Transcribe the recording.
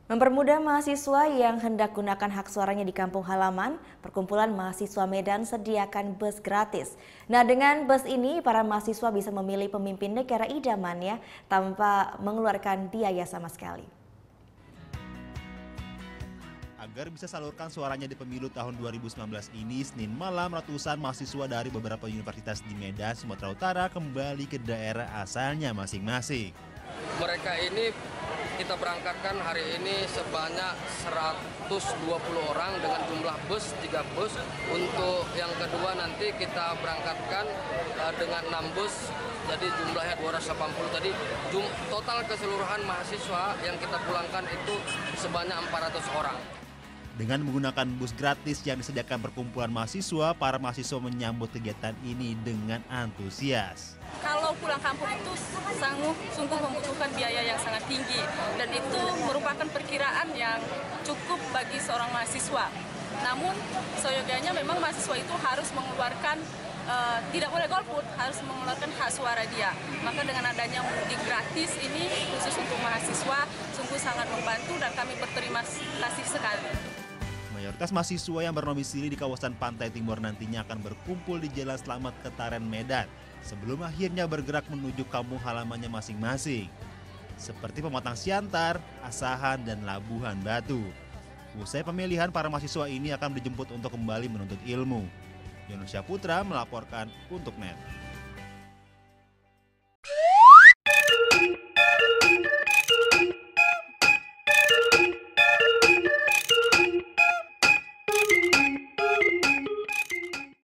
Mempermudah mahasiswa yang hendak gunakan hak suaranya di kampung halaman, Perkumpulan Mahasiswa Medan sediakan bus gratis. Nah, dengan bus ini, para mahasiswa bisa memilih pemimpin negara idamannya tanpa mengeluarkan biaya sama sekali. Agar bisa salurkan suaranya di pemilu tahun 2019 ini, Senin malam ratusan mahasiswa dari beberapa universitas di Medan, Sumatera Utara kembali ke daerah asalnya masing-masing. Mereka ini kita berangkatkan hari ini sebanyak 120 orang dengan jumlah bus 3 bus. Untuk yang kedua nanti kita berangkatkan dengan 6 bus, jadi jumlahnya 280. Tadi total keseluruhan mahasiswa yang kita pulangkan itu sebanyak 400 orang. Dengan menggunakan bus gratis yang disediakan perkumpulan mahasiswa, para mahasiswa menyambut kegiatan ini dengan antusias. Kalau pulang kampung itu sungguh membutuhkan biaya yang sangat tinggi, dan itu merupakan perkiraan yang cukup bagi seorang mahasiswa. Namun seyogianya memang mahasiswa itu harus mengeluarkan, tidak boleh golput, harus mengeluarkan hak suara dia. Maka dengan adanya mudik gratis ini khusus untuk mahasiswa sungguh sangat membantu dan kami berterima kasih sekali. Mayoritas mahasiswa yang bernomisili di kawasan Pantai Timur nantinya akan berkumpul di Jalan Selamat Ketaren, Medan, sebelum akhirnya bergerak menuju kampung halamannya masing-masing, seperti Pematang Siantar, Asahan, dan Labuhan Batu. Usai pemilihan, para mahasiswa ini akan dijemput untuk kembali menuntut ilmu. Yonusia Putra melaporkan untuk NET.